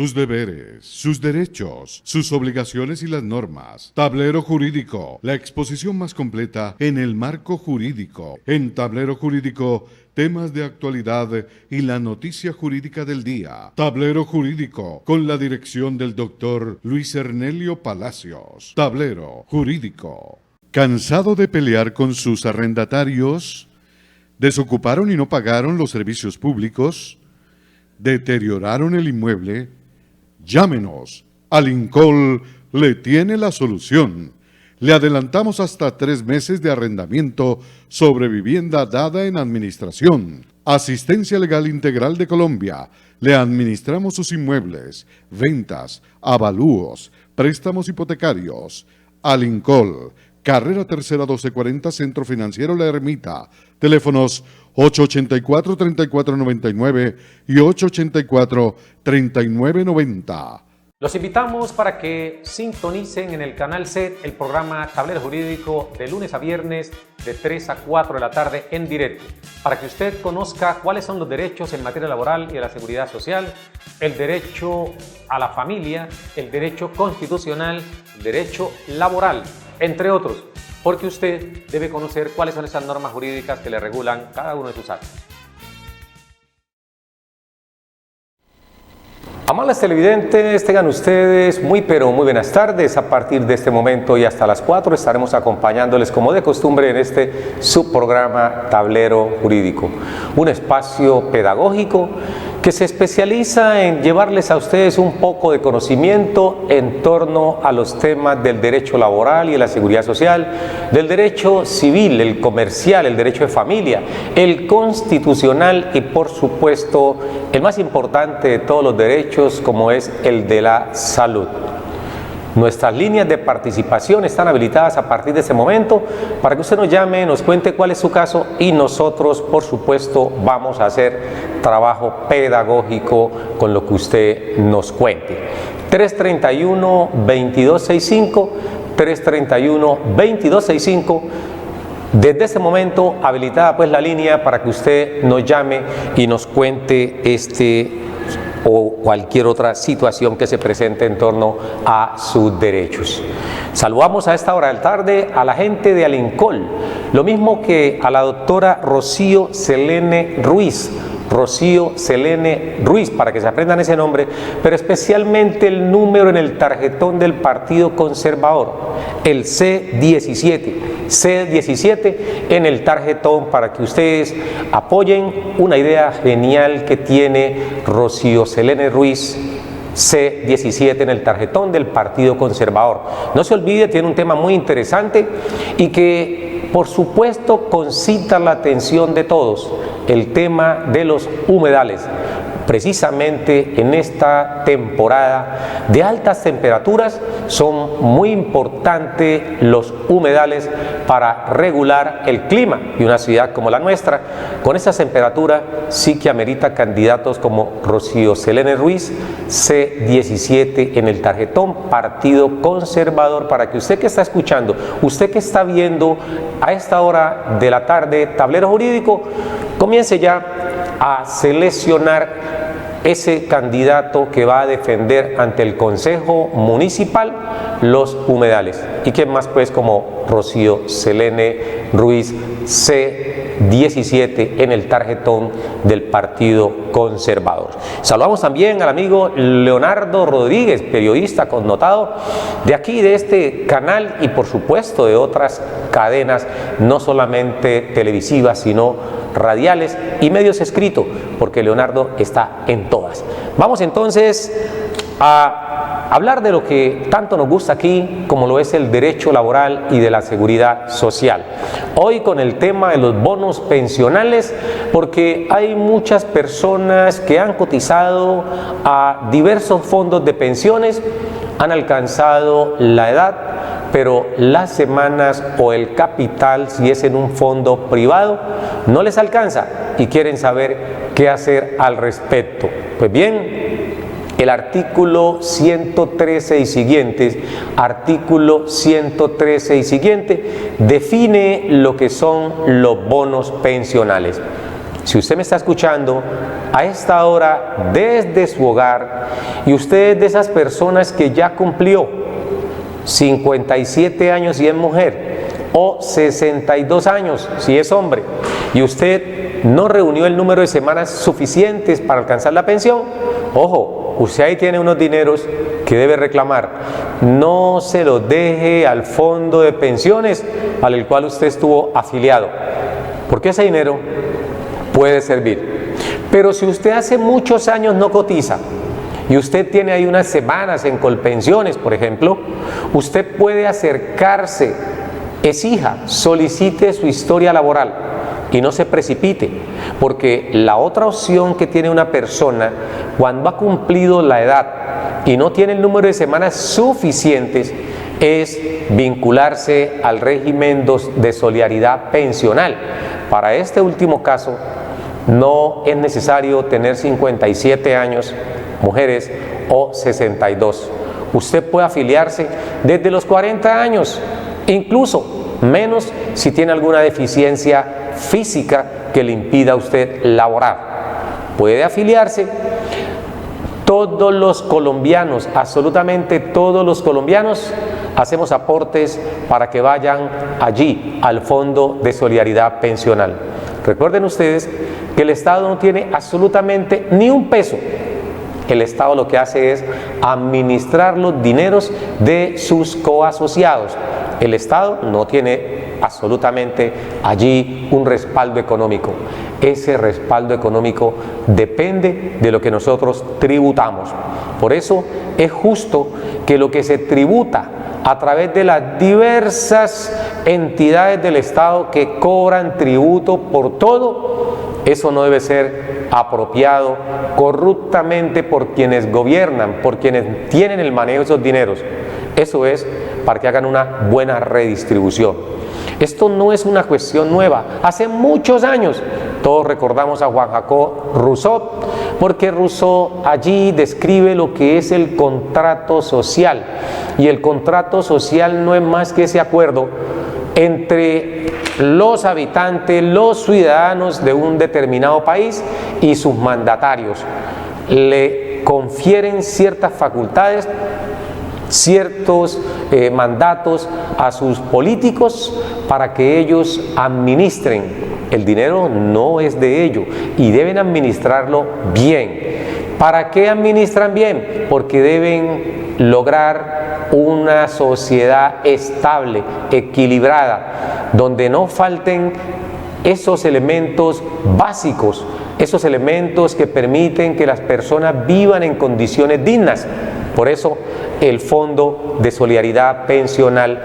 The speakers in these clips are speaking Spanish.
sus deberes, sus derechos, sus obligaciones y las normas. Tablero Jurídico, la exposición más completa en el marco jurídico. En Tablero Jurídico, temas de actualidad y la noticia jurídica del día. Tablero Jurídico, con la dirección del doctor Luis Ernelio Palacios. Tablero Jurídico. ¿Cansado de pelear con sus arrendatarios? ¿Desocuparon y no pagaron los servicios públicos? ¿Deterioraron el inmueble? Llámenos. Alincol le tiene la solución. Le adelantamos hasta 3 meses de arrendamiento sobre vivienda dada en administración. Asistencia Legal Integral de Colombia. Le administramos sus inmuebles, ventas, avalúos, préstamos hipotecarios. Alincol, Carrera Tercera 1240, Centro Financiero La Ermita. Teléfonos 884-3499 y 884-3990. Los invitamos para que sintonicen en el canal SED el programa Tablero Jurídico de lunes a viernes de 3 a 4 de la tarde en directo, para que usted conozca cuáles son los derechos en materia laboral y de la seguridad social, el derecho a la familia, el derecho constitucional, el derecho laboral, entre otros, porque usted debe conocer cuáles son esas normas jurídicas que le regulan cada uno de sus actos. Amables televidentes, tengan ustedes muy pero muy buenas tardes. A partir de este momento y hasta las 4 estaremos acompañándoles como de costumbre en este subprograma Tablero Jurídico, un espacio pedagógico que se especializa en llevarles a ustedes un poco de conocimiento en torno a los temas del derecho laboral y de la seguridad social, del derecho civil, el comercial, el derecho de familia, el constitucional y por supuesto el más importante de todos los derechos, como es el de la salud. Nuestras líneas de participación están habilitadas a partir de ese momento para que usted nos llame, nos cuente cuál es su caso y nosotros, por supuesto, vamos a hacer trabajo pedagógico con lo que usted nos cuente. 331-2265, 331-2265. Desde ese momento habilitada pues la línea para que usted nos llame y nos cuente o cualquier otra situación que se presente en torno a sus derechos. Saludamos a esta hora de la tarde a la gente de Alincol, lo mismo que a la doctora Rocío Selene Ruiz. Rocío Selene Ruiz, para que se aprendan ese nombre, pero especialmente el número en el tarjetón del Partido Conservador, el C17. C17 en el tarjetón para que ustedes apoyen una idea genial que tiene Rocío Selene Ruiz. C17 en el tarjetón del Partido Conservador. No se olvide, tiene un tema muy interesante y que por supuesto concita la atención de todos, el tema de los humedales. Precisamente en esta temporada de altas temperaturas son muy importantes los humedales para regular el clima, y una ciudad como la nuestra con esa temperatura sí que amerita candidatos como Rocío Selene Ruiz, C17 en el tarjetón Partido Conservador, para que usted que está escuchando, usted que está viendo a esta hora de la tarde Tablero Jurídico, comience ya a seleccionar ese candidato que va a defender ante el Consejo Municipal los humedales. ¿Y quién más pues como Rocío Selene Ruiz, C17 en el tarjetón del Partido Conservador? Saludamos también al amigo Leonardo Rodríguez, periodista connotado de aquí, de este canal y por supuesto de otras cadenas, no solamente televisivas, sino radiales y medios escritos, porque Leonardo está en todas. Vamos entonces a hablar de lo que tanto nos gusta aquí, como lo es el derecho laboral y de la seguridad social. Hoy con el tema de los bonos pensionales, porque hay muchas personas que han cotizado a diversos fondos de pensiones, han alcanzado la edad, pero las semanas o el capital, si es en un fondo privado, no les alcanza y quieren saber qué hacer al respecto. Pues bien, el artículo 113 y siguientes, artículo 113 y siguiente, define lo que son los bonos pensionales. Si usted me está escuchando a esta hora desde su hogar y usted es de esas personas que ya cumplió 57 años si es mujer o 62 años si es hombre y usted no reunió el número de semanas suficientes para alcanzar la pensión, ojo, usted ahí tiene unos dineros que debe reclamar. No se los deje al fondo de pensiones al cual usted estuvo afiliado, porque ese dinero puede servir. Pero si usted hace muchos años no cotiza y usted tiene ahí unas semanas en Colpensiones, por ejemplo, usted puede acercarse, exija, solicite su historia laboral y no se precipite, porque la otra opción que tiene una persona cuando ha cumplido la edad y no tiene el número de semanas suficientes es vincularse al régimen de solidaridad pensional. Para este último caso no es necesario tener 57 años, mujeres, o 62. Usted puede afiliarse desde los 40 años, incluso menos si tiene alguna deficiencia física que le impida a usted laborar. Puede afiliarse. Todos los colombianos, absolutamente todos los colombianos, hacemos aportes para que vayan allí al Fondo de Solidaridad Pensional. Recuerden ustedes que el Estado no tiene absolutamente ni un peso. El Estado lo que hace es administrar los dineros de sus coasociados. El Estado no tiene absolutamente allí un respaldo económico. Ese respaldo económico depende de lo que nosotros tributamos. Por eso es justo que lo que se tributa a través de las diversas entidades del Estado que cobran tributo por todo, eso no debe ser apropiado corruptamente por quienes gobiernan, por quienes tienen el manejo de esos dineros. Eso es para que hagan una buena redistribución. Esto no es una cuestión nueva. Hace muchos años todos recordamos a Jean-Jacques Rousseau, porque Rousseau allí describe lo que es el contrato social. Y el contrato social no es más que ese acuerdo entre los habitantes, los ciudadanos de un determinado país y sus mandatarios. Le confieren ciertas facultades, ciertos mandatos a sus políticos para que ellos administren. El dinero no es de ellos y deben administrarlo bien. ¿Para qué administran bien? Porque deben lograr una sociedad estable, equilibrada, donde no falten esos elementos básicos, esos elementos que permiten que las personas vivan en condiciones dignas. Por eso el Fondo de Solidaridad Pensional,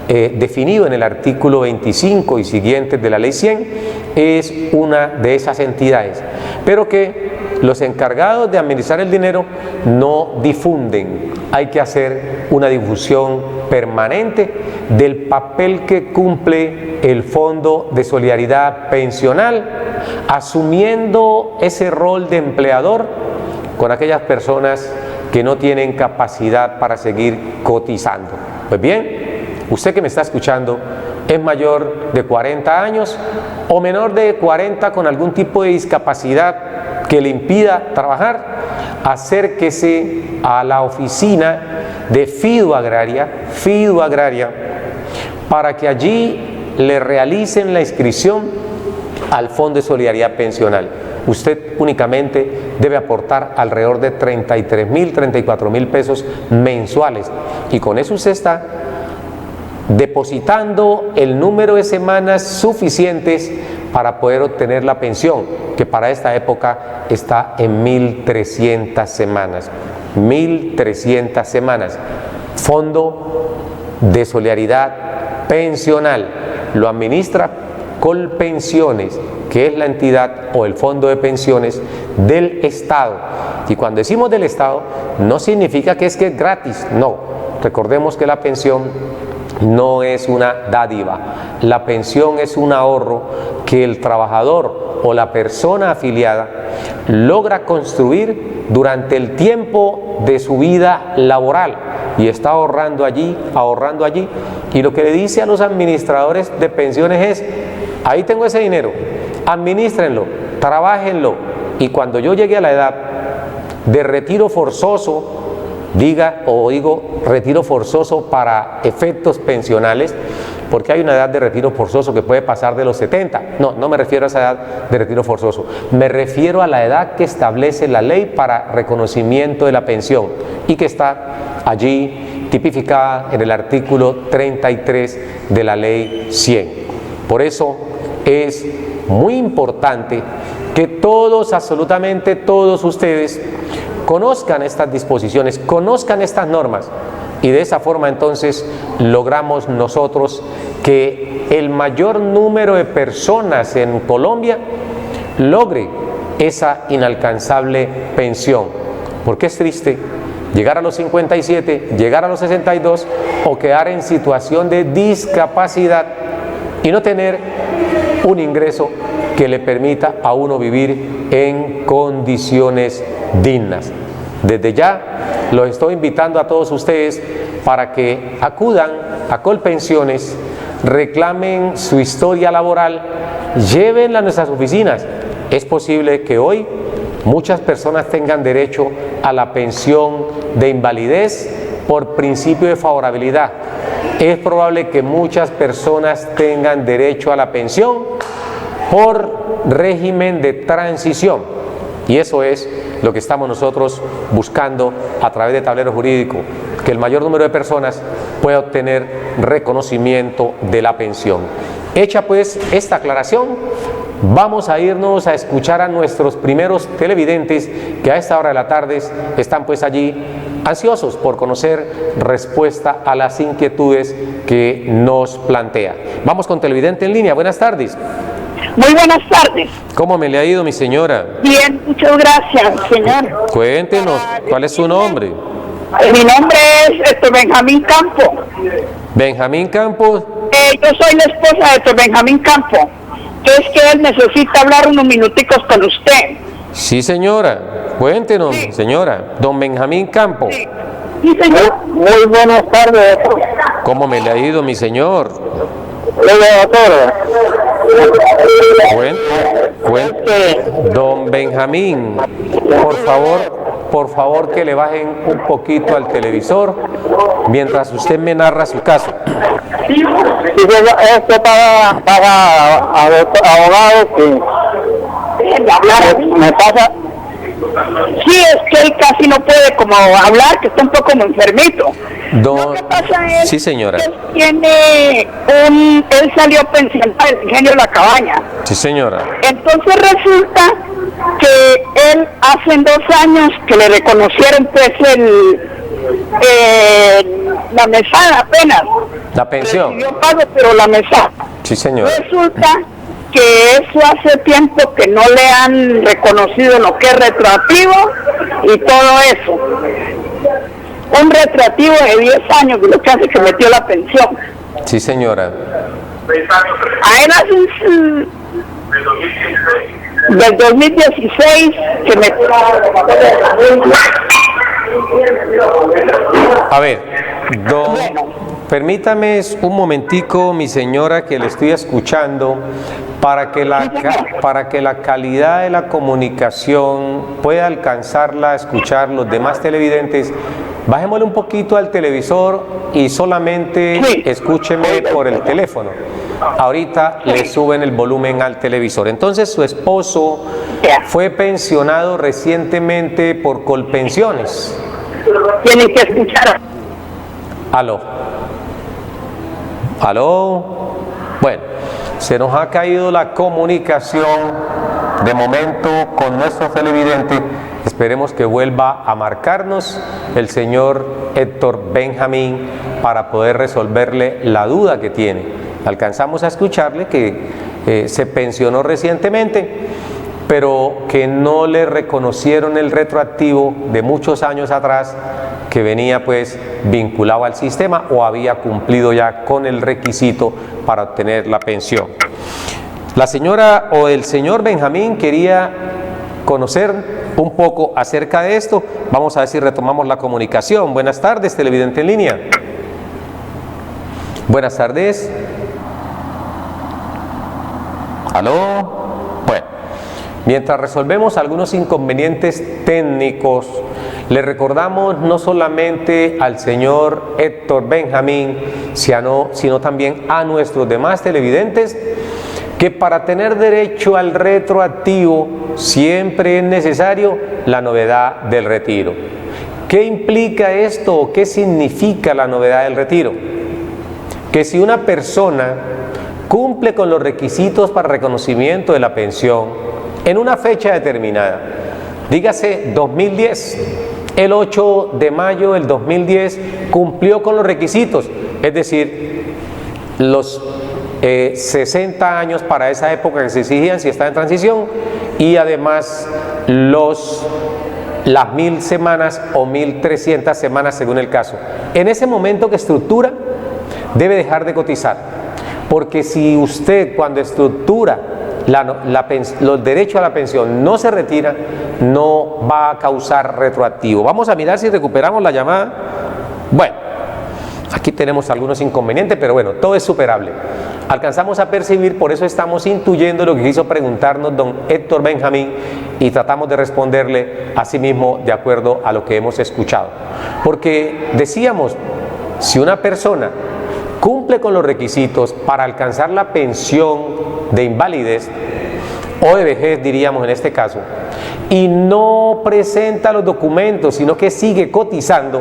definido en el artículo 25 y siguientes de la Ley 100, es una de esas entidades, pero que los encargados de administrar el dinero no difunden. Hay que hacer una difusión permanente del papel que cumple el Fondo de Solidaridad Pensional, asumiendo ese rol de empleador con aquellas personas que no tienen capacidad para seguir cotizando. Pues bien, usted que me está escuchando es mayor de 40 años o menor de 40 con algún tipo de discapacidad que le impida trabajar, acérquese a la oficina de Fido Agraria, para que allí le realicen la inscripción al Fondo de Solidaridad Pensional. Usted únicamente debe aportar alrededor de 33.000, 34.000 pesos mensuales y con eso usted está depositando el número de semanas suficientes para poder obtener la pensión, que para esta época está en 1.300 semanas. 1.300 semanas. Fondo de Solidaridad Pensional lo administra Colpensiones, que es la entidad o el fondo de pensiones del Estado. Y cuando decimos del Estado, no significa que es gratis, no. Recordemos que la pensión no es una dádiva. La pensión es un ahorro que el trabajador o la persona afiliada logra construir durante el tiempo de su vida laboral y está ahorrando allí, y lo que le dice a los administradores de pensiones es: ahí tengo ese dinero, administrenlo, trabájenlo. Y cuando yo llegue a la edad de retiro forzoso, digo retiro forzoso para efectos pensionales, porque hay una edad de retiro forzoso que puede pasar de los 70. No me refiero a esa edad de retiro forzoso. Me refiero a la edad que establece la ley para reconocimiento de la pensión y que está allí tipificada en el artículo 33 de la ley 100. Por eso es muy importante que todos, absolutamente todos ustedes, conozcan estas disposiciones, conozcan estas normas, y de esa forma entonces logramos nosotros que el mayor número de personas en Colombia logre esa inalcanzable pensión, porque es triste llegar a los 57, llegar a los 62 o quedar en situación de discapacidad y no tener un ingreso que le permita a uno vivir en condiciones dignas. Desde ya los estoy invitando a todos ustedes para que acudan a Colpensiones, reclamen su historia laboral, llévenla a nuestras oficinas. Es posible que hoy muchas personas tengan derecho a la pensión de invalidez por principio de favorabilidad. Es probable que muchas personas tengan derecho a la pensión por régimen de transición, y eso es lo que estamos nosotros buscando a través de Tablero Jurídico, que el mayor número de personas pueda obtener reconocimiento de la pensión. Hecha pues esta aclaración, vamos a irnos a escuchar a nuestros primeros televidentes que a esta hora de la tarde están pues allí ansiosos por conocer respuesta a las inquietudes que nos plantea. Vamos con televidente en línea. Buenas tardes. Muy buenas tardes. ¿Cómo me le ha ido, mi señora? Bien, muchas gracias, señor. Cuéntenos, ¿cuál es su nombre? Mi nombre es Benjamín Campo. Benjamín Campos. Yo soy la esposa de Benjamín Campo. Es que él necesita hablar unos minuticos con usted. Sí, señora. Cuéntenos, sí, señora. Don Benjamín Campo. Sí, sí, señor. Muy buenas tardes. ¿Cómo me le ha ido, mi señor? Don Benjamín, por favor que le bajen un poquito al televisor mientras usted me narra su caso. Esto para abogados que me pasa. Sí, es que él casi no puede como hablar, que está un poco como enfermito. Lo que pasa es sí, señora. Que él salió pensionado del ingenio La Cabaña. Sí, señora. Entonces resulta que él hace 2 años que le reconocieron pues la mesada apenas. La pensión. Recibió pago, pero la mesada. Sí, señora. Resulta que eso hace tiempo que no le han reconocido lo que es retroactivo y todo eso. Un retroactivo de 10 años, lo que hace que metió la pensión. Sí, señora. A él hace del 2016 que me... A ver, permítame un momentico, mi señora, que le estoy escuchando, para que la calidad de la comunicación pueda alcanzarla a escuchar los demás televidentes. Bajémosle un poquito al televisor y solamente escúcheme por el teléfono. Ahorita le suben el volumen al televisor. Entonces, su esposo fue pensionado recientemente por Colpensiones. Tienen que escuchar. Aló. Bueno, se nos ha caído la comunicación de momento con nuestro televidente. Esperemos que vuelva a marcarnos el señor Héctor Benjamín para poder resolverle la duda que tiene. Alcanzamos a escucharle que se pensionó recientemente, pero que no le reconocieron el retroactivo de muchos años atrás, que venía pues vinculado al sistema o había cumplido ya con el requisito para obtener la pensión. La señora o el señor Benjamín quería conocer un poco acerca de esto. Vamos a ver si retomamos la comunicación. Buenas tardes, televidente en línea. Buenas tardes. ¿Aló? Bueno, Mientras resolvemos algunos inconvenientes técnicos, le recordamos no solamente al señor Héctor Benjamín, sino también a nuestros demás televidentes, que para tener derecho al retroactivo siempre es necesario la novedad del retiro. ¿Qué implica esto o qué significa la novedad del retiro? Que si una persona cumple con los requisitos para reconocimiento de la pensión en una fecha determinada, dígase 2010, el 8 de mayo del 2010 cumplió con los requisitos, es decir, los 60 años para esa época que se exigían si está en transición, y además las 1000 semanas o 1300 semanas según el caso. En ese momento que estructura, debe dejar de cotizar, porque si usted cuando estructura los derechos a la pensión no se retira, no va a causar retroactivo. Vamos a mirar si recuperamos la llamada. Bueno, aquí tenemos algunos inconvenientes, pero bueno, todo es superable. Alcanzamos a percibir, por eso estamos intuyendo lo que quiso preguntarnos don Héctor Benjamín y tratamos de responderle a sí mismo de acuerdo a lo que hemos escuchado. Porque decíamos, si una persona cumple con los requisitos para alcanzar la pensión de invalidez o de vejez, diríamos en este caso, y no presenta los documentos, sino que sigue cotizando,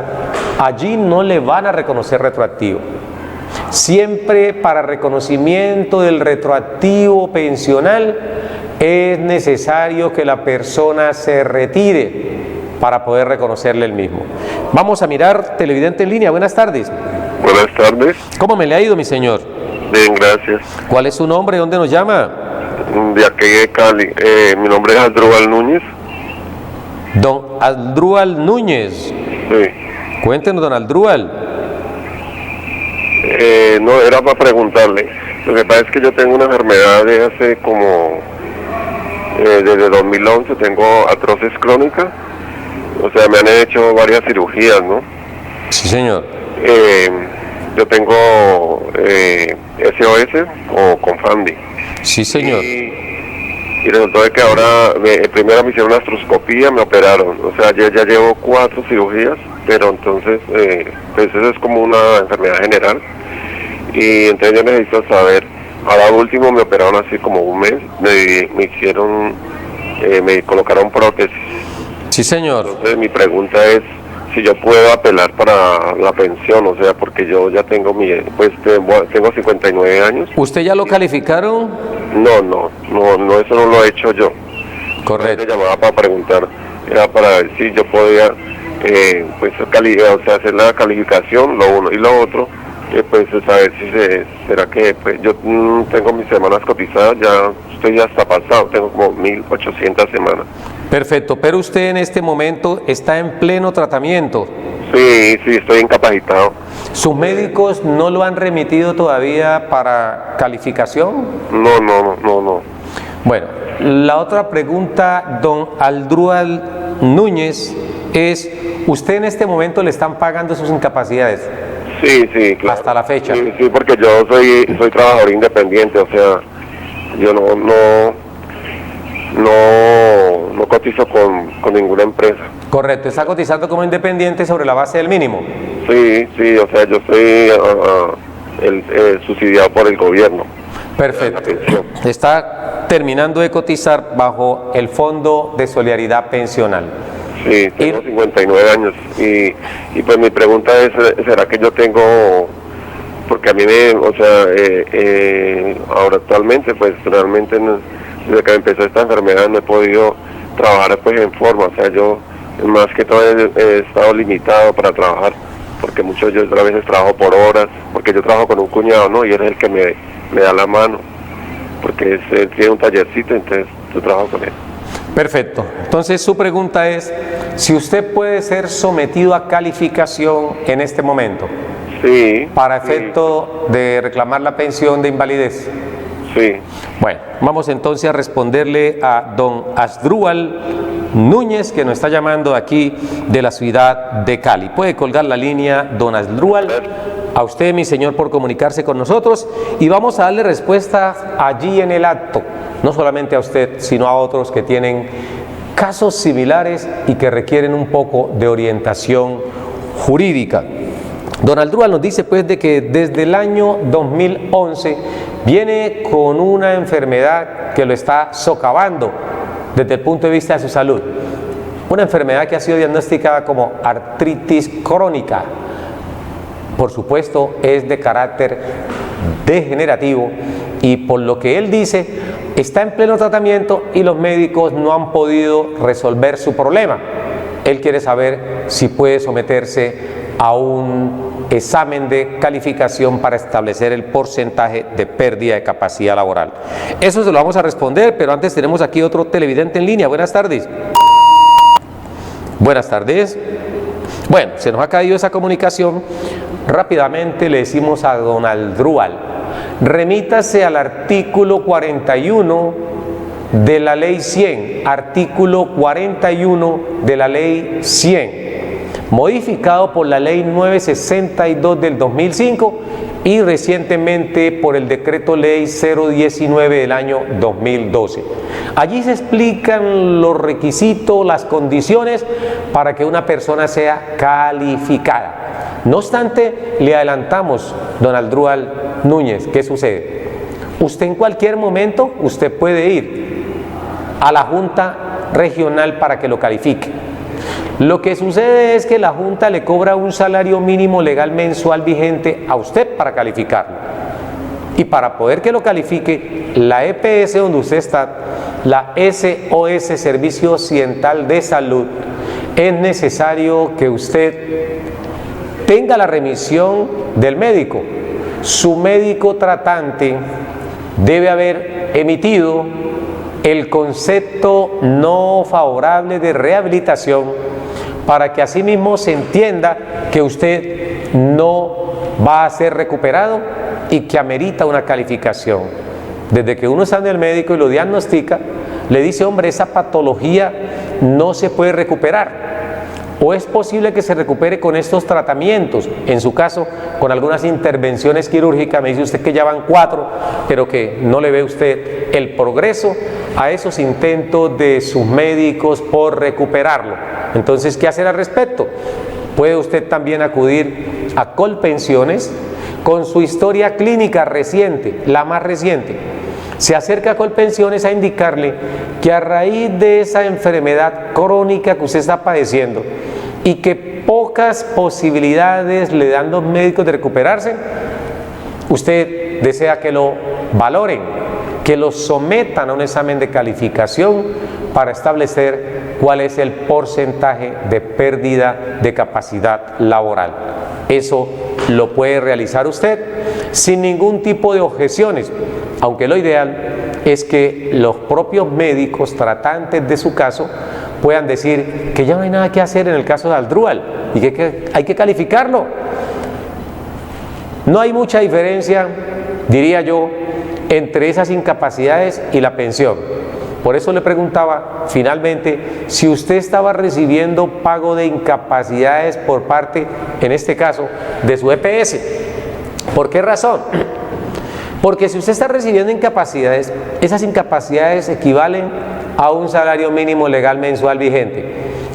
allí no le van a reconocer retroactivo. Siempre para reconocimiento del retroactivo pensional es necesario que la persona se retire para poder reconocerle el mismo. Vamos a mirar televidente en línea. Buenas tardes. Buenas tardes. ¿Cómo me le ha ido, mi señor? Bien, gracias. ¿Cuál es su nombre? ¿Dónde nos llama? De aquí de Cali. Mi nombre es Asdrúbal Núñez. Don Asdrúbal Núñez. Sí. Cuéntenos, don Asdrúbal. No, era para preguntarle. Lo que pasa es que yo tengo una enfermedad de hace como... desde 2011 tengo artrosis crónica. O sea, me han hecho varias cirugías, ¿no? Sí, señor. Yo tengo SOS o Confandi. Sí, señor. Y resultó de que ahora, primero me hicieron una artroscopía, me operaron. O sea, yo ya llevo 4 cirugías, pero entonces, pues eso es como una enfermedad general. Y entonces yo necesito saber, ahora último me operaron así como un mes, me hicieron, me colocaron prótesis. Sí, señor. Entonces mi pregunta es si yo puedo apelar para la pensión, o sea, porque yo ya tengo tengo 59 años. ¿Usted ya lo calificaron? No, eso no lo he hecho yo. Correcto. Yo llamaba para preguntar, era para ver si yo podía, hacer la calificación, lo uno, y lo otro, pues saber si será que, pues yo tengo mis semanas cotizadas, ya estoy hasta pasado, tengo como 1800 semanas. Perfecto, pero usted en este momento está en pleno tratamiento. Sí, estoy incapacitado. ¿Sus médicos no lo han remitido todavía para calificación? No. Bueno, la otra pregunta, don Asdrúbal Núñez, es, ¿usted en este momento le están pagando sus incapacidades? Sí, claro. Hasta la fecha. Sí, porque yo soy trabajador independiente, o sea, yo no cotizo con ninguna empresa. Correcto, está cotizando como independiente sobre la base del mínimo. Sí, o sea, yo estoy subsidiado por el gobierno. Perfecto. Está terminando de cotizar bajo el Fondo de Solidaridad Pensional. Sí, tengo 59 años y pues mi pregunta es, ¿será que yo tengo, porque a mí ahora actualmente pues realmente desde que empezó esta enfermedad no he podido trabajar pues en forma, o sea, yo más que todo he estado limitado para trabajar, porque yo a veces trabajo por horas, porque yo trabajo con un cuñado, ¿no? Y él es el que me da la mano, porque él tiene un tallercito, entonces yo trabajo con él. Perfecto. Entonces su pregunta es si usted puede ser sometido a calificación en este momento. Sí. Para efecto de reclamar la pensión de invalidez. Sí. Bueno, vamos entonces a responderle a don Asdrúbal Núñez, que nos está llamando aquí de la ciudad de Cali. Puede colgar la línea, don Asdrúbal. a usted, mi señor, por comunicarse con nosotros, y vamos a darle respuesta allí en el acto, no solamente a usted, sino a otros que tienen casos similares y que requieren un poco de orientación jurídica. Don Aldrúbal nos dice pues de que desde el año 2011 viene con una enfermedad que lo está socavando desde el punto de vista de su salud. Una enfermedad que ha sido diagnosticada como artritis crónica. Por supuesto, es de carácter degenerativo y por lo que él dice, está en pleno tratamiento y los médicos no han podido resolver su problema. Él quiere saber si puede someterse a un examen de calificación para establecer el porcentaje de pérdida de capacidad laboral. Eso se lo vamos a responder, pero antes tenemos aquí otro televidente en línea. Buenas tardes. Buenas tardes. Bueno, se nos ha caído esa comunicación. Rápidamente le decimos a don Aldrúbal, remítase al artículo 41 de la ley 100, artículo 41 de la ley 100, modificado por la ley 962 del 2005 y recientemente por el decreto ley 019 del año 2012. Allí se explican los requisitos, las condiciones para que una persona sea calificada. No obstante, le adelantamos, don Aldrúbal Núñez, ¿qué sucede? Usted en cualquier momento, usted puede ir a la Junta Regional para que lo califique. Lo que sucede es que la Junta le cobra un salario mínimo legal mensual vigente a usted para calificarlo. Y para poder que lo califique, la EPS donde usted está, la SOS Servicio Occidental de Salud, es necesario que usted tenga la remisión del médico. Su médico tratante debe haber emitido el concepto no favorable de rehabilitación para que asimismo se entienda que usted no va a ser recuperado y que amerita una calificación. Desde que uno está en el médico y lo diagnostica, le dice, hombre, esa patología no se puede recuperar. O es posible que se recupere con estos tratamientos, en su caso con algunas intervenciones quirúrgicas, me dice usted que ya van 4, pero que no le ve usted el progreso a esos intentos de sus médicos por recuperarlo. Entonces, ¿qué hacer al respecto? Puede usted también acudir a Colpensiones con su historia clínica reciente, la más reciente. Se acerca a Colpensiones a indicarle que a raíz de esa enfermedad crónica que usted está padeciendo y que pocas posibilidades le dan los médicos de recuperarse, usted desea que lo valoren, que lo sometan a un examen de calificación para establecer cuál es el porcentaje de pérdida de capacidad laboral. Eso lo puede realizar usted sin ningún tipo de objeciones, aunque lo ideal es que los propios médicos tratantes de su caso puedan decir que ya no hay nada que hacer en el caso de Aldrúbal y que hay que calificarlo. No hay mucha diferencia, diría yo, entre esas incapacidades y la pensión. Por eso le preguntaba finalmente si usted estaba recibiendo pago de incapacidades por parte, en este caso, de su EPS. ¿Por qué razón? Porque si usted está recibiendo incapacidades, esas incapacidades equivalen a un salario mínimo legal mensual vigente.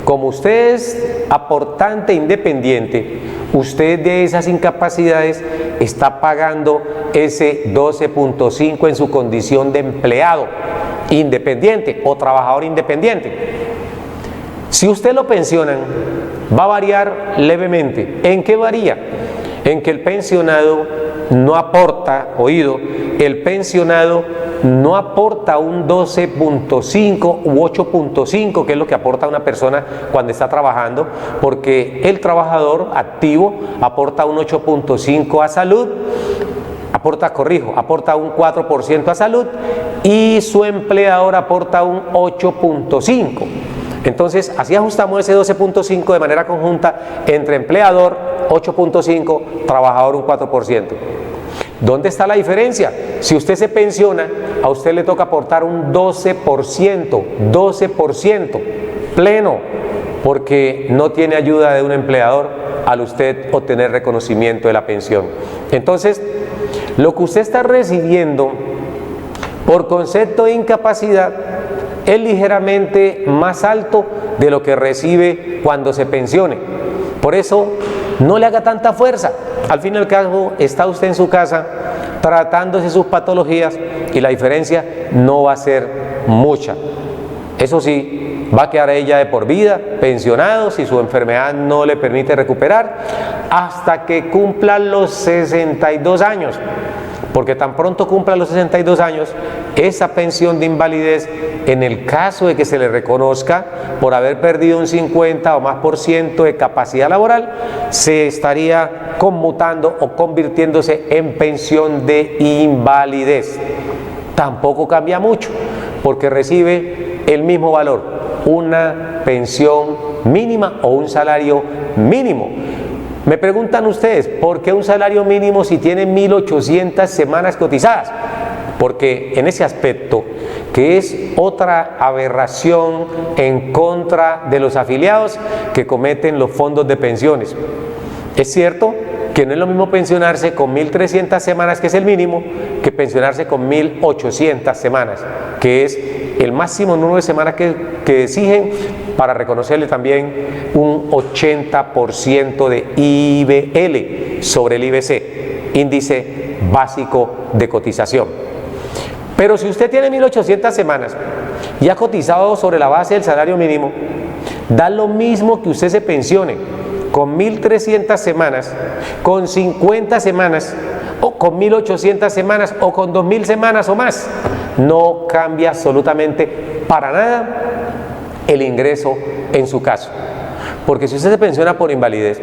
Como usted es aportante independiente, usted de esas incapacidades está pagando ese 12.5 en su condición de empleado independiente o trabajador independiente. Si usted lo pensionan, va a variar levemente. ¿En qué varía? En que el pensionado no aporta, el pensionado no aporta un 12.5 u 8.5, que es lo que aporta una persona cuando está trabajando, porque el trabajador activo aporta un 8.5 a salud, aporta un 4% a salud y su empleador aporta un 8.5. Entonces, así ajustamos ese 12.5 de manera conjunta entre empleador, 8.5, trabajador, un 4%. ¿Dónde está la diferencia? Si usted se pensiona, a usted le toca aportar un 12% pleno, porque no tiene ayuda de un empleador al usted obtener reconocimiento de la pensión. Entonces, lo que usted está recibiendo por concepto de incapacidad es ligeramente más alto de lo que recibe cuando se pensione. Por eso, no le haga tanta fuerza. Al fin y al cabo, está usted en su casa tratándose sus patologías y la diferencia no va a ser mucha. Eso sí, va a quedar ella de por vida, pensionado, si su enfermedad no le permite recuperar, hasta que cumpla los 62 años. Porque tan pronto cumpla los 62 años, esa pensión de invalidez, en el caso de que se le reconozca por haber perdido un 50 o más por ciento de capacidad laboral, se estaría conmutando o convirtiéndose en pensión de invalidez. Tampoco cambia mucho, porque recibe el mismo valor, una pensión mínima o un salario mínimo. Me preguntan ustedes, ¿por qué un salario mínimo si tiene 1.800 semanas cotizadas? Porque en ese aspecto, que es otra aberración en contra de los afiliados que cometen los fondos de pensiones. Es cierto que no es lo mismo pensionarse con 1.300 semanas, que es el mínimo, que pensionarse con 1.800 semanas, que es el máximo número de semanas que exigen para reconocerle también un 80% de IBL sobre el IBC, índice básico de cotización. Pero si usted tiene 1.800 semanas y ha cotizado sobre la base del salario mínimo, da lo mismo que usted se pensione con 1.300 semanas, con 50 semanas, o con 1.800 semanas, o con 2.000 semanas o más. No cambia absolutamente para nada el ingreso en su caso. Porque si usted se pensiona por invalidez,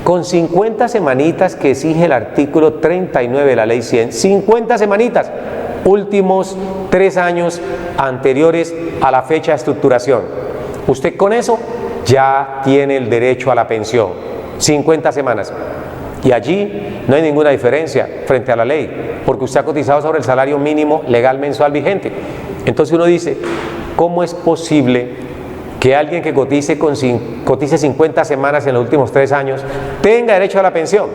con 50 semanitas que exige el artículo 39 de la ley 100, 50 semanitas, últimos 3 años anteriores a la fecha de estructuración, usted con eso ya tiene el derecho a la pensión, 50 semanas. Y allí no hay ninguna diferencia frente a la ley, porque usted ha cotizado sobre el salario mínimo legal mensual vigente. Entonces uno dice, ¿cómo es posible que alguien que cotice 50 semanas en los últimos 3 años tenga derecho a la pensión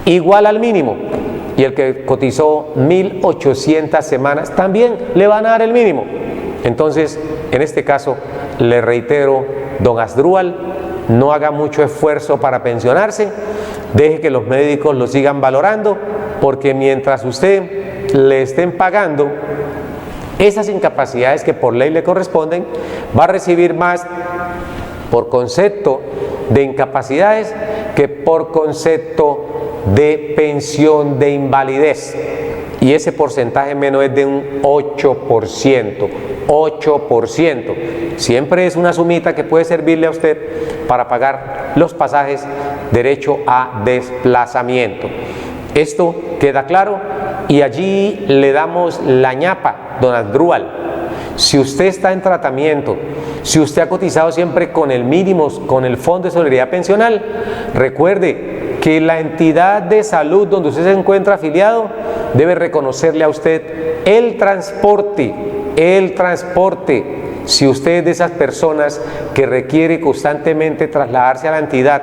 igual al mínimo? Y el que cotizó 1.800 semanas también le van a dar el mínimo. Entonces, en este caso, le reitero, don Asdrúbal, no haga mucho esfuerzo para pensionarse, deje que los médicos lo sigan valorando, porque mientras usted le estén pagando esas incapacidades que por ley le corresponden, va a recibir más por concepto de incapacidades que por concepto de pensión de invalidez. Y ese porcentaje menos es de un 8%. 8%. Siempre es una sumita que puede servirle a usted para pagar los pasajes, derecho a desplazamiento. Esto queda claro y allí le damos la ñapa, don Asdrúbal. Si usted está en tratamiento, si usted ha cotizado siempre con el mínimo, con el Fondo de Solidaridad Pensional, recuerde que la entidad de salud donde usted se encuentra afiliado debe reconocerle a usted el transporte. Si usted es de esas personas que requiere constantemente trasladarse a la entidad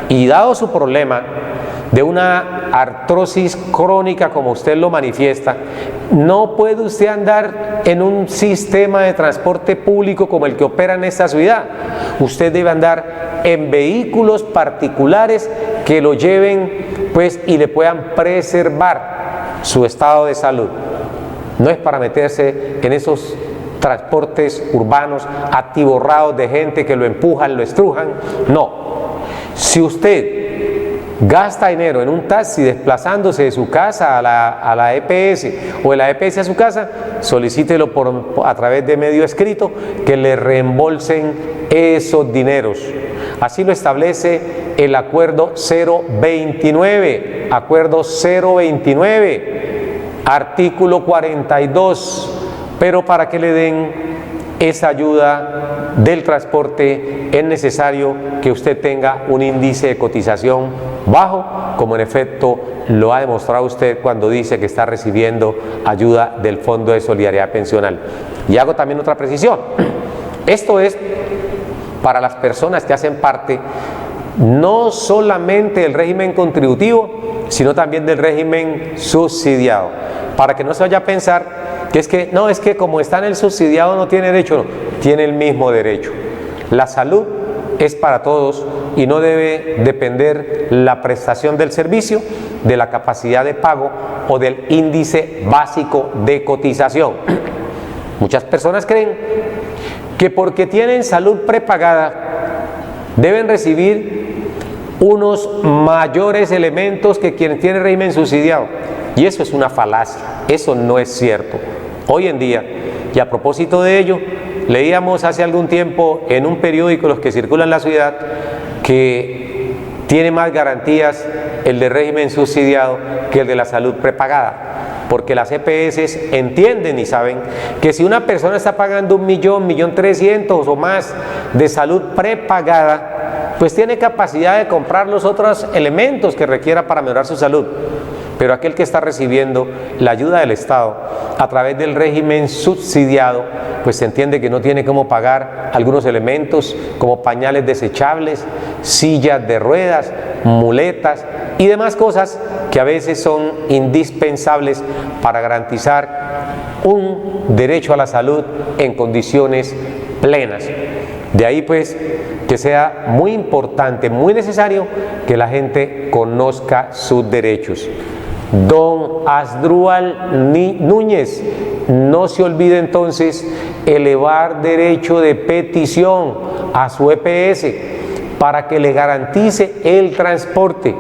y dado su problema de una artrosis crónica como usted lo manifiesta, no puede usted andar en un sistema de transporte público como el que opera en esta ciudad. Usted debe andar en vehículos particulares que lo lleven pues y le puedan preservar su estado de salud. No es para meterse en esos transportes urbanos atiborrados de gente que lo empujan, lo estrujan. No. Si usted gasta dinero en un taxi desplazándose de su casa a la EPS o de la EPS a su casa, solicítelo a través de medio escrito que le reembolsen esos dineros. Así lo establece el acuerdo 029, artículo 42, pero para que le den esa ayuda del transporte es necesario que usted tenga un índice de cotización bajo, como en efecto lo ha demostrado usted cuando dice que está recibiendo ayuda del Fondo de Solidaridad Pensional. Y hago también otra precisión. Esto es para las personas que hacen parte no solamente del régimen contributivo, sino también del régimen subsidiado, para que no se vaya a pensar que es que como está en el subsidiado no tiene derecho. No, tiene el mismo derecho. La salud es para todos y no debe depender la prestación del servicio de la capacidad de pago o del índice básico de cotización. Muchas personas creen que porque tienen salud prepagada deben recibir unos mayores elementos que quienes tienen régimen subsidiado, y eso es una falacia, eso no es cierto. Hoy en día, y a propósito de ello, leíamos hace algún tiempo en un periódico, los que circulan en la ciudad, que tiene más garantías el de régimen subsidiado que el de la salud prepagada, porque las EPS entienden y saben que si una persona está pagando 1.000.000, 1.300.000 o más de salud prepagada, pues tiene capacidad de comprar los otros elementos que requiera para mejorar su salud. Pero aquel que está recibiendo la ayuda del Estado a través del régimen subsidiado, pues se entiende que no tiene cómo pagar algunos elementos como pañales desechables, sillas de ruedas, muletas y demás cosas que a veces son indispensables para garantizar un derecho a la salud en condiciones plenas. De ahí pues que sea muy importante, muy necesario que la gente conozca sus derechos. Don Asdrúbal Núñez, no se olvide entonces elevar derecho de petición a su EPS para que le garantice el transporte.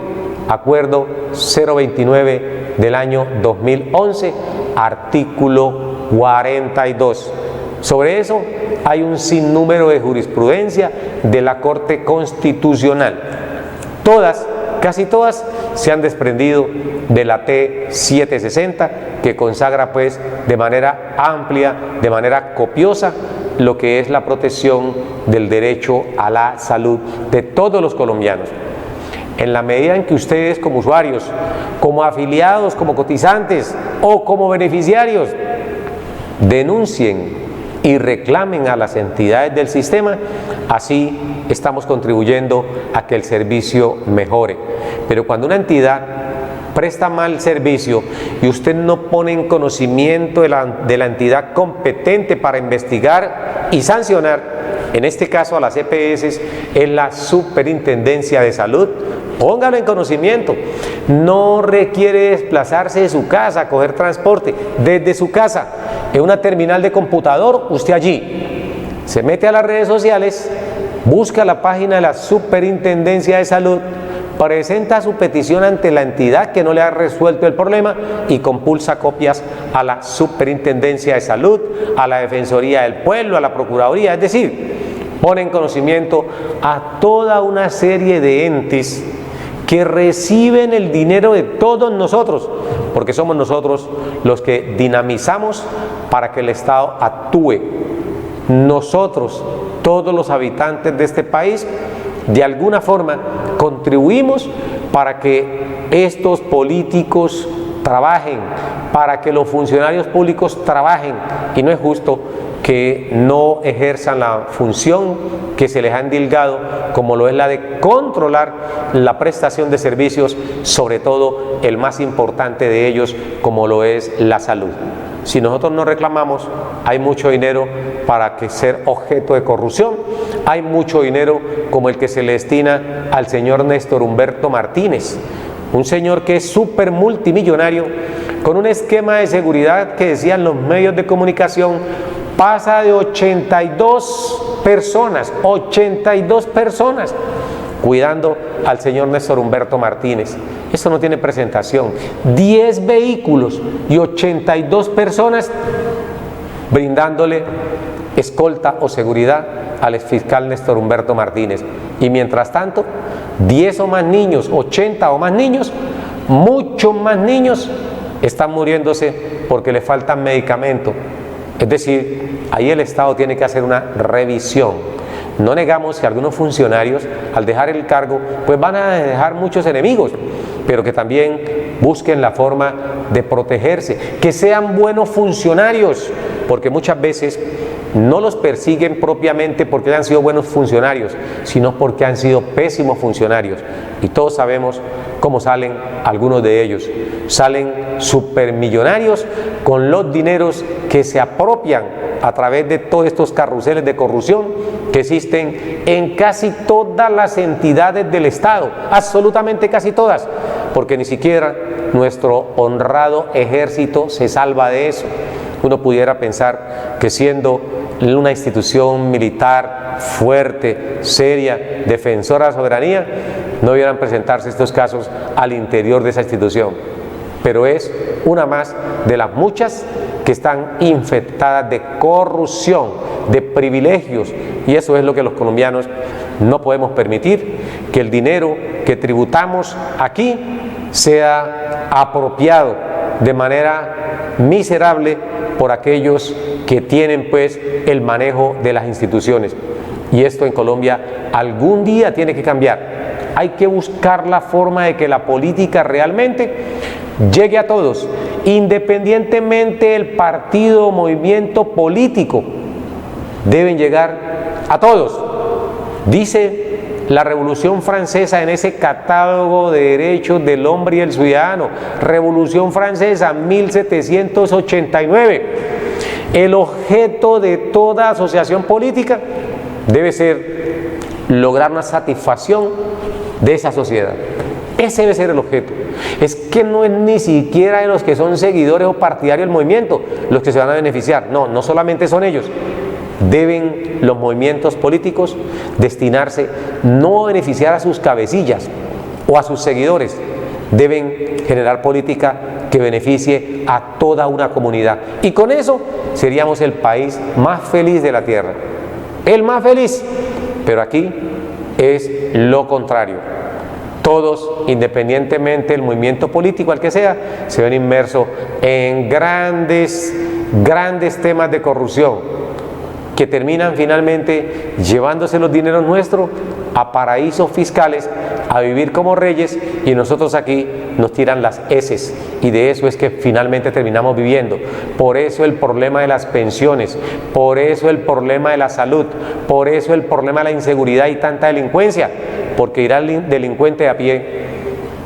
Acuerdo 029 del año 2011, artículo 42. Sobre eso hay un sinnúmero de jurisprudencia de la Corte Constitucional. Casi todas se han desprendido de la T760, que consagra pues de manera amplia, de manera copiosa, lo que es la protección del derecho a la salud de todos los colombianos. En la medida en que ustedes como usuarios, como afiliados, como cotizantes o como beneficiarios denuncien y reclamen a las entidades del sistema, así estamos contribuyendo a que el servicio mejore. Pero cuando una entidad presta mal servicio y usted no pone en conocimiento de la entidad competente para investigar y sancionar, en este caso a las EPS, es la Superintendencia de Salud, póngalo en conocimiento. No requiere desplazarse de su casa a coger transporte. Desde su casa, en una terminal de computador, usted allí se mete a las redes sociales, busca la página de la Superintendencia de Salud, presenta su petición ante la entidad que no le ha resuelto el problema y compulsa copias a la Superintendencia de Salud, a la Defensoría del Pueblo, a la Procuraduría, es decir, pone en conocimiento a toda una serie de entes que reciben el dinero de todos nosotros, porque somos nosotros los que dinamizamos para que el Estado actúe. Nosotros, todos los habitantes de este país, de alguna forma contribuimos para que estos políticos trabajen, para que los funcionarios públicos trabajen, y no es justo que no ejerzan la función que se les ha endilgado, como lo es la de controlar la prestación de servicios, sobre todo el más importante de ellos, como lo es la salud. Si nosotros no reclamamos, hay mucho dinero para que ser objeto de corrupción, hay mucho dinero como el que se le destina al señor Néstor Humberto Martínez, un señor que es súper multimillonario, con un esquema de seguridad que decían los medios de comunicación, pasa de 82 personas cuidando al señor Néstor Humberto Martínez. Esto no tiene presentación. 10 vehículos y 82 personas brindándole escolta o seguridad al exfiscal Néstor Humberto Martínez. Y mientras tanto, 10 o más niños, 80 o más niños, muchos más niños están muriéndose porque le faltan medicamentos. Es decir, ahí el Estado tiene que hacer una revisión. No negamos que algunos funcionarios, al dejar el cargo, pues van a dejar muchos enemigos, pero que también busquen la forma de protegerse, que sean buenos funcionarios, porque muchas veces no los persiguen propiamente porque hayan sido buenos funcionarios, sino porque han sido pésimos funcionarios. Y todos sabemos cómo salen algunos de ellos. Salen supermillonarios con los dineros que se apropian a través de todos estos carruseles de corrupción que existen en casi todas las entidades del Estado, absolutamente casi todas, porque ni siquiera nuestro honrado ejército se salva de eso. Uno pudiera pensar que siendo una institución militar fuerte, seria, defensora de la soberanía, no debieran presentarse estos casos al interior de esa institución. Pero es una más de las muchas que están infectadas de corrupción, de privilegios, y eso es lo que los colombianos no podemos permitir, que el dinero que tributamos aquí sea apropiado de manera miserable por aquellos que tienen pues el manejo de las instituciones. Y esto en Colombia algún día tiene que cambiar. Hay que buscar la forma de que la política realmente llegue a todos, independientemente del partido o movimiento político. Deben llegar a todos. Dice la Revolución Francesa en ese catálogo de derechos del hombre y el ciudadano, Revolución Francesa 1789, el objeto de toda asociación política debe ser lograr una satisfacción de esa sociedad. Ese debe ser el objeto. Es que no es ni siquiera de los que son seguidores o partidarios del movimiento los que se van a beneficiar. No, no solamente son ellos. Deben los movimientos políticos destinarse no a beneficiar a sus cabecillas o a sus seguidores. Deben generar política que beneficie a toda una comunidad. Y con eso seríamos el país más feliz de la tierra. El más feliz. Pero aquí es lo contrario. Todos, independientemente del movimiento político al que sea, se ven inmersos en grandes temas de corrupción que terminan finalmente llevándose los dineros nuestros a paraísos fiscales, a vivir como reyes, y nosotros aquí nos tiran las heces, y de eso es que finalmente terminamos viviendo. Por eso el problema de las pensiones, por eso el problema de la salud, por eso el problema de la inseguridad y tanta delincuencia, porque dirá el delincuente de a pie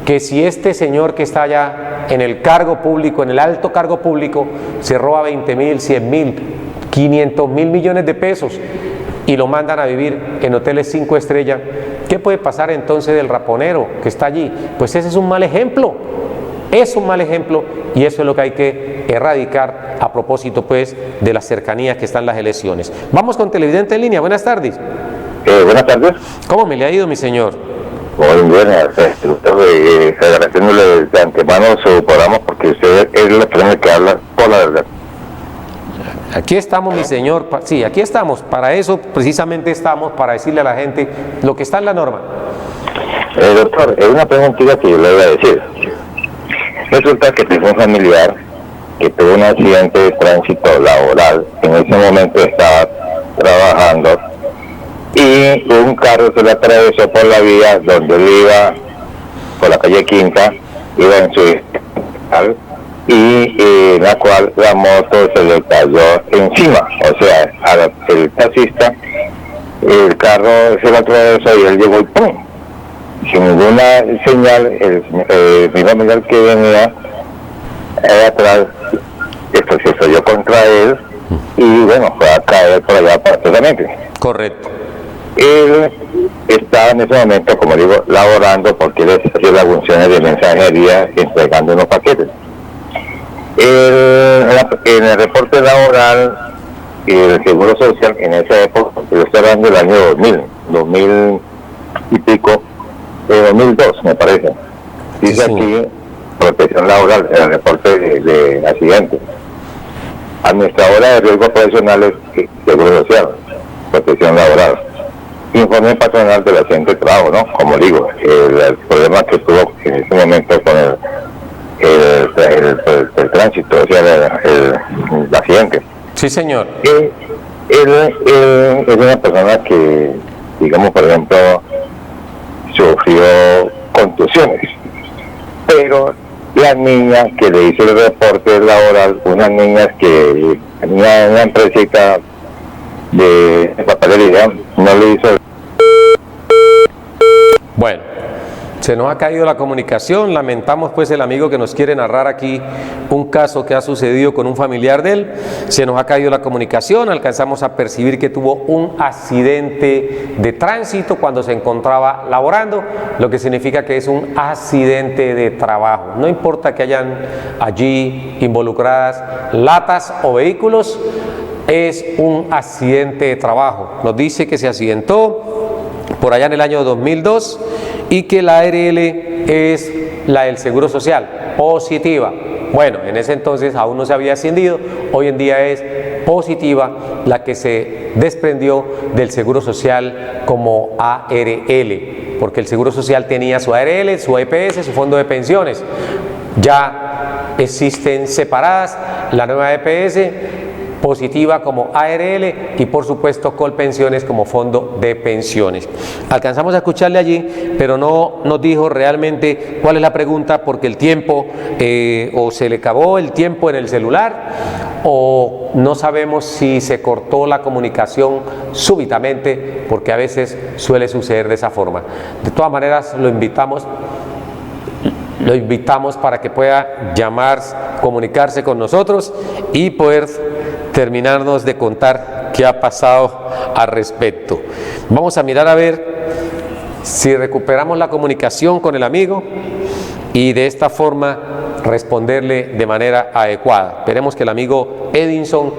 que si este señor que está allá en el cargo público, en el alto cargo público, se roba 20.000, 100.000, 500.000 millones de pesos y lo mandan a vivir en hoteles 5 estrellas, ¿qué puede pasar entonces del raponero que está allí? Pues ese es un mal ejemplo, es un mal ejemplo, y eso es lo que hay que erradicar a propósito pues de las cercanías que están las elecciones. Vamos con televidente en línea, buenas tardes. Buenas tardes. ¿Cómo me le ha ido, mi señor? Muy bien, agradeciéndole de antemano su programa, porque usted es la persona que habla por la verdad. Aquí estamos, mi señor, sí, aquí estamos, para eso precisamente estamos, para decirle a la gente lo que está en la norma. Doctor, es una preguntita que yo le voy a decir. Resulta que tengo un familiar que tuvo un accidente de tránsito laboral, en ese momento estaba trabajando, y un carro se le atravesó por la vía donde él iba, por la calle Quinta, iba en su y en la cual la moto se le cayó encima, o sea, el taxista, el carro se le atravesó y él llegó y ¡pum! Sin ninguna señal, mi familiar que venía atrás, esto se estrelló contra él y bueno, fue a caer por allá prácticamente. Correcto. Él estaba en ese momento, como digo, laborando, porque él hacía las funciones de mensajería entregando unos paquetes. En el reporte laboral y el Seguro Social, en esa época, yo estoy hablando del año 2000 y pico, 2002 me parece, dice sí. Aquí, protección laboral, en el reporte de accidente. Administradora de riesgos profesionales, Seguro Social, protección laboral. Informe patronal del accidente de trabajo, ¿no? Como digo, el problema que tuvo en ese momento con el tránsito, o sea, el accidente. Sí, señor. Él es una persona que, digamos, por ejemplo, sufrió contusiones, pero la niña que le hizo el reporte laboral, unas niñas que tenía una empresita de papelería, no le hizo. Bueno, se nos ha caído la comunicación. Lamentamos pues el amigo que nos quiere narrar aquí un caso que ha sucedido con un familiar de él. Se nos ha caído la comunicación. Alcanzamos a percibir que tuvo un accidente de tránsito cuando se encontraba laborando, lo que significa que es un accidente de trabajo. No importa que hayan allí involucradas latas o vehículos, es un accidente de trabajo. Nos dice que se accidentó por allá en el año 2002 y que la ARL es la del Seguro Social, positiva. Bueno, en ese entonces aún no se había ascendido, hoy en día es positiva la que se desprendió del Seguro Social como ARL, porque el Seguro Social tenía su ARL, su EPS, su fondo de pensiones. Ya existen separadas la nueva EPS, positiva como ARL y por supuesto Colpensiones como fondo de pensiones. Alcanzamos a escucharle allí, pero no nos dijo realmente cuál es la pregunta, porque el tiempo o se le acabó el tiempo en el celular o no sabemos si se cortó la comunicación súbitamente, porque a veces suele suceder de esa forma. De todas maneras lo invitamos para que pueda llamar, comunicarse con nosotros y poder terminarnos de contar qué ha pasado al respecto. Vamos a mirar a ver si recuperamos la comunicación con el amigo y de esta forma responderle de manera adecuada. Esperemos que el amigo Edinson,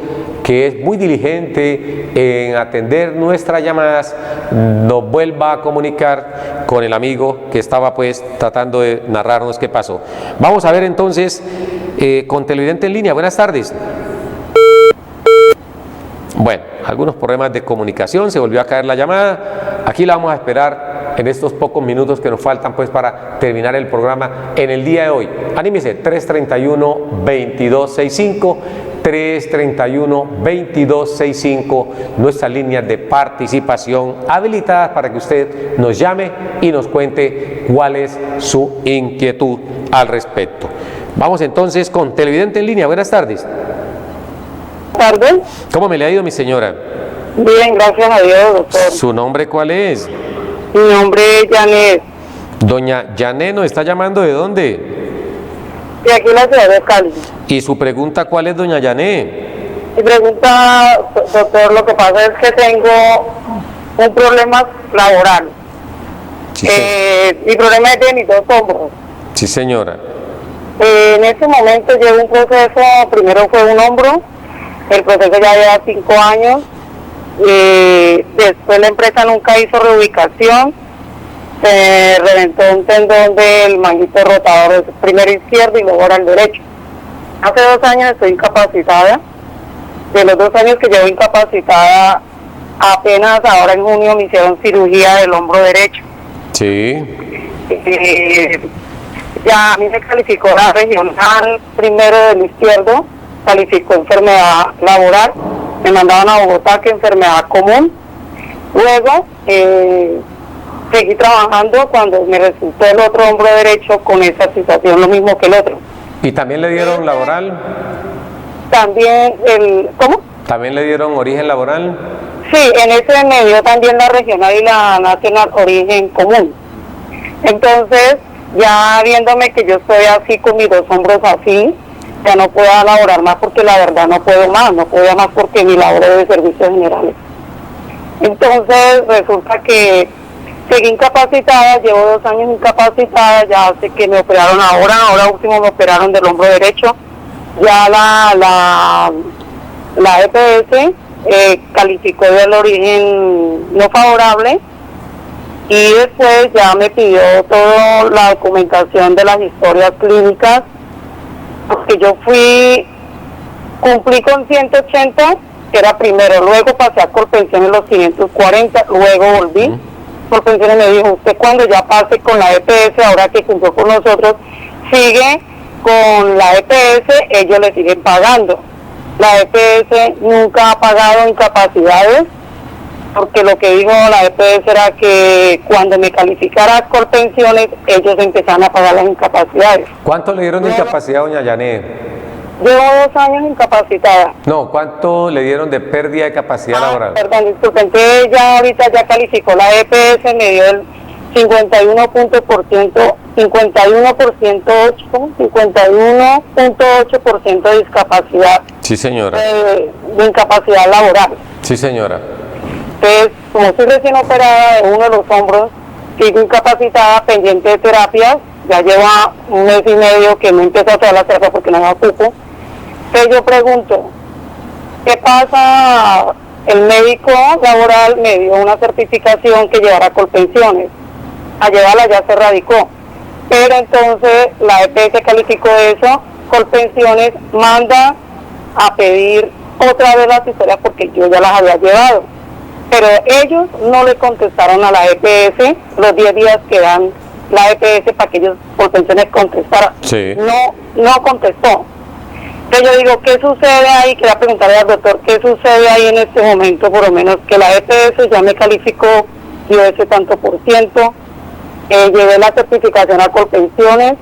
que es muy diligente en atender nuestras llamadas, nos vuelva a comunicar con el amigo que estaba pues tratando de narrarnos qué pasó. Vamos a ver entonces con Televidente en línea. Buenas tardes. Bueno, algunos problemas de comunicación, se volvió a caer la llamada. Aquí la vamos a esperar en estos pocos minutos que nos faltan pues para terminar el programa en el día de hoy. Anímese, 331-2265, 331-2265, nuestras líneas de participación habilitadas para que usted nos llame y nos cuente cuál es su inquietud al respecto. Vamos entonces con Televidente en línea. Buenas tardes. Tardes. ¿Cómo me le ha ido, mi señora? Bien, gracias a Dios, doctor. ¿Su nombre cuál es? Mi nombre es Janet. Doña Janet, ¿nos está llamando de dónde? De aquí en la ciudad de Cali. ¿Y su pregunta cuál es, doña Janet? Mi pregunta, doctor, lo que pasa es que tengo un problema laboral. Sí, Mi problema es de mis dos hombros. sí, señora. En este momento llevo un proceso, primero fue un hombro, el proceso ya lleva 5 años, después la empresa nunca hizo reubicación, se reventó un tendón del manguito rotador, primero izquierdo y luego ahora el derecho. Hace 2 años estoy incapacitada, de los 2 años que llevo incapacitada, apenas ahora en junio me hicieron cirugía del hombro derecho. Sí. Ya a mí me calificó la regional primero del izquierdo, calificó enfermedad laboral, me mandaban a Bogotá que enfermedad común. Luego seguí trabajando cuando me resultó el otro hombro derecho con esa situación, lo mismo que el otro. ¿Y también le dieron laboral? También ¿cómo? ¿También le dieron origen laboral? Sí, en ese me dio también la regional y la nacional origen común. Entonces, ya viéndome que yo estoy así con mis 2 hombros así, ya no puedo laborar más porque la verdad no puedo más porque mi labor es de servicios generales. Entonces resulta que seguí incapacitada, llevo 2 años incapacitada, ya hace que me operaron ahora último me operaron del hombro derecho, ya la EPS calificó del origen no favorable. Y después ya me pidió toda la documentación de las historias clínicas, porque yo cumplí con 180, que era primero, luego pasé a Colpensiones los 540, luego volví. Colpensiones me dijo, usted cuando ya pase con la EPS, ahora que cumplió con nosotros, sigue con la EPS, ellos le siguen pagando. La EPS nunca ha pagado incapacidades, porque lo que dijo la EPS era que cuando me calificara Colpensiones, ellos empezaron a pagar las incapacidades. ¿Cuánto le dieron de incapacidad, doña Yané? Llevo 2 años incapacitada. No, ¿cuánto le dieron de pérdida de capacidad laboral? Perdón, disculpen, entonces ya ahorita ya calificó la EPS, me dio el 51.8% de discapacidad. Sí, señora. De incapacidad laboral. Sí, señora. Entonces, como soy recién operada de uno de los hombros, sigo incapacitada, pendiente de terapias, ya lleva 1 mes y medio que no empezó a todas las terapias porque no me ocupo. Entonces yo pregunto, ¿qué pasa? El médico laboral me dio una certificación que llevará Colpensiones. A llevarla ya se radicó. Pero entonces la EPS calificó eso, Colpensiones manda a pedir otra vez las historias porque yo ya las había llevado. Pero ellos no le contestaron a la EPS los 10 días que dan la EPS para que ellos Colpensiones contestaran. Sí. No contestó. Entonces yo digo, ¿qué sucede ahí? Quería preguntarle al doctor, ¿qué sucede ahí en este momento? Por lo menos que la EPS ya me calificó, dio ese tanto por ciento, llevé la certificación a Colpensiones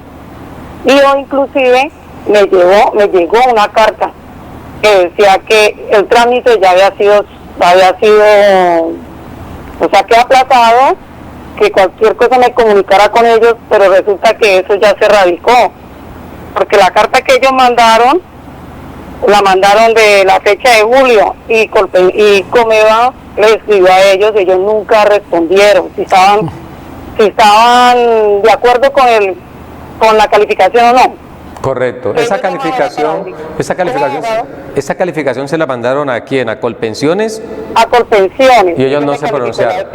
y hoy inclusive me llegó una carta que decía que el trámite ya había sido, o sea, que aplazado, que cualquier cosa me comunicara con ellos, pero resulta que eso ya se radicó, porque la carta que ellos mandaron, la mandaron de la fecha de julio y Comeva le escribió a ellos, ellos nunca respondieron si estaban de acuerdo con la calificación o no. Correcto. Esa calificación se la mandaron ¿a quién? ¿A Colpensiones? A Colpensiones. Y ellos no se pronunciaron.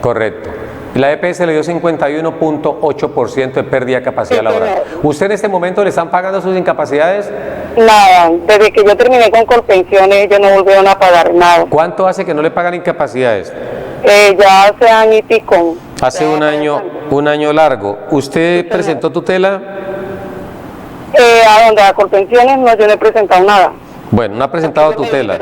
Correcto. La EPS le dio 51.8% de pérdida de capacidad laboral. ¿Usted en este momento le están pagando sus incapacidades? Nada, desde que yo terminé con Colpensiones ellos no volvieron a pagar nada. ¿Cuánto hace que no le pagan incapacidades? Ya hace año y pico. Hace un año largo. ¿Usted presentó tutela? A donde a Colpensiones no, yo no he presentado nada. Bueno, no ha presentado tutela.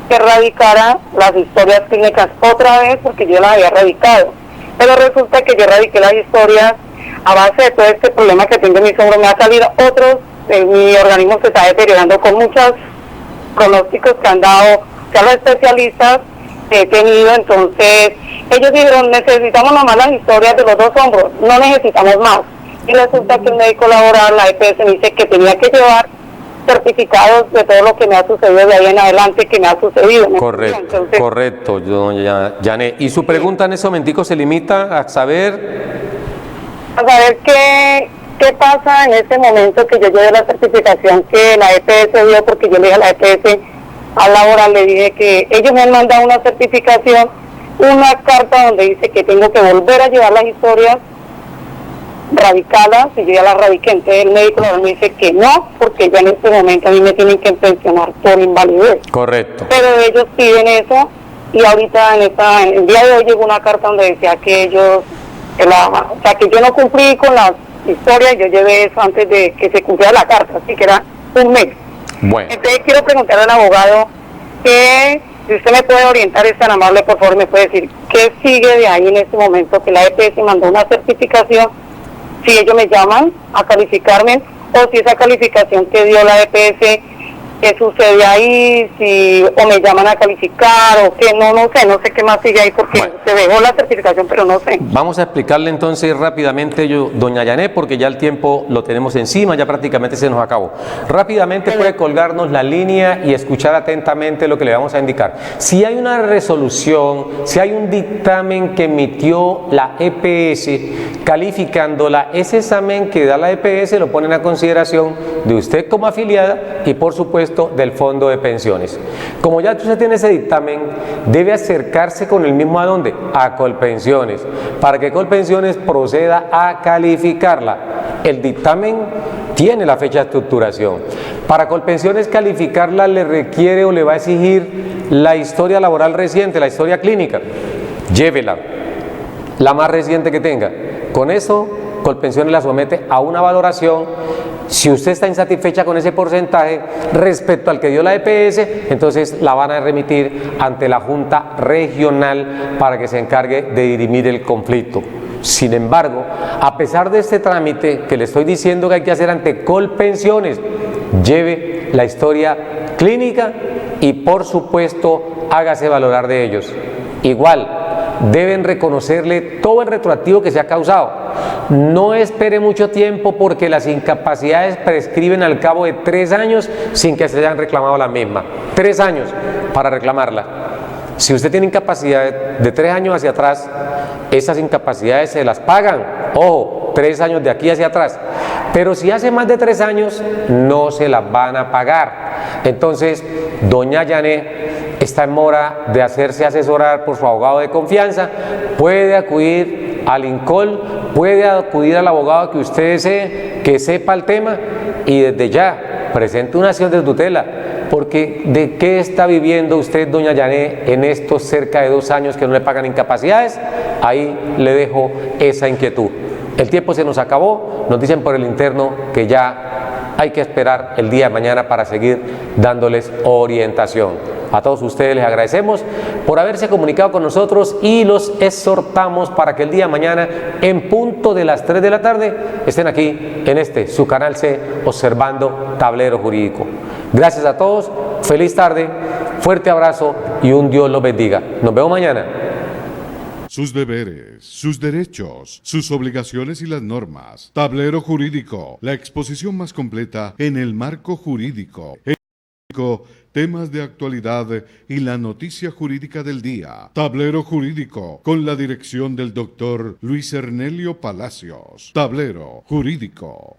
Que radicara las historias clínicas otra vez porque yo las había radicado, pero resulta que yo radiqué las historias a base de todo este problema que tengo en mis hombros. Me ha salido otros, mi organismo se está deteriorando con muchos pronósticos que han dado ya los especialistas que he tenido. Entonces ellos dijeron, necesitamos nomás las historias de los 2 hombros, no necesitamos más, y resulta que el médico laboral, la EPS, me dice que tenía que llevar certificados de todo lo que me ha sucedido de ahí en adelante, que me ha sucedido. Correcto, entonces, correcto, doña Yané. ¿Y su pregunta en ese momentico se limita a saber qué pasa en este momento que yo llevé la certificación que la EPS dio? Porque yo le dije a la EPS, al laboral le dije que ellos me han mandado una certificación, una carta donde dice que tengo que volver a llevar las historias radicadas, y yo ya las radiqué. Entonces el médico me dice que no, porque ya en este momento a mí me tienen que pensionar por invalidez. Correcto. Pero ellos piden eso, y ahorita en el día de hoy llegó una carta donde decía que ellos, o sea, que yo no cumplí con las historias, yo llevé eso antes de que se cumpliera la carta, así que era un mes. Bueno. Entonces quiero preguntarle al abogado que, si usted me puede orientar, es tan amable, por favor, me puede decir qué sigue de ahí en este momento, que la EPS mandó una certificación, si ellos me llaman a calificarme, o si esa calificación que dio la EPS, qué sucede ahí, o me llaman a calificar, o qué, no sé qué más sigue ahí, porque se dejó la certificación, pero no sé. Vamos a explicarle entonces rápidamente, doña Yané, porque ya el tiempo lo tenemos encima, ya prácticamente se nos acabó. Rápidamente puede colgarnos la línea y escuchar atentamente lo que le vamos a indicar. Si hay una resolución, si hay un dictamen que emitió la EPS calificándola, ese examen que da la EPS lo ponen a consideración de usted como afiliada y por supuesto del fondo de pensiones. Como ya usted tiene ese dictamen, debe acercarse con el mismo ¿a dónde? A Colpensiones, para que Colpensiones proceda a calificarla. El dictamen tiene la fecha de estructuración. Para Colpensiones calificarla le requiere o le va a exigir la historia laboral reciente, la historia clínica. Llévela, la más reciente que tenga. Con eso Colpensiones la somete a una valoración Si usted está insatisfecha con ese porcentaje respecto al que dio la EPS, entonces la van a remitir ante la Junta Regional para que se encargue de dirimir el conflicto. Sin embargo, a pesar de este trámite que le estoy diciendo que hay que hacer ante Colpensiones, lleve la historia clínica y por supuesto hágase valorar de ellos. Igual, deben reconocerle todo el retroactivo que se ha causado. No espere mucho tiempo porque las incapacidades prescriben al cabo de 3 años sin que se hayan reclamado la misma. 3 años para reclamarla. Si usted tiene incapacidad de 3 años hacia atrás, esas incapacidades se las pagan. Ojo, 3 años de aquí hacia atrás. Pero si hace más de 3 años, no se las van a pagar. Entonces, doña Yané está en mora de hacerse asesorar por su abogado de confianza. Puede acudir al INCOL, puede acudir al abogado que usted desee, que sepa el tema, y desde ya presente una acción de tutela. Porque ¿de qué está viviendo usted, doña Yané, en estos cerca de 2 años que no le pagan incapacidades? Ahí le dejo esa inquietud. El tiempo se nos acabó, nos dicen por el interno que ya hay que esperar el día de mañana para seguir dándoles orientación. A todos ustedes les agradecemos por haberse comunicado con nosotros y los exhortamos para que el día de mañana, en punto de las 3 de la tarde, estén aquí en su canal C, observando Tablero Jurídico. Gracias a todos, feliz tarde, fuerte abrazo y un Dios los bendiga. Nos vemos mañana. Sus deberes, sus derechos, sus obligaciones y las normas. Tablero Jurídico, la exposición más completa en el marco jurídico. Temas de actualidad y la noticia jurídica del día. Tablero Jurídico, con la dirección del doctor Luis Ernelio Palacios. Tablero Jurídico.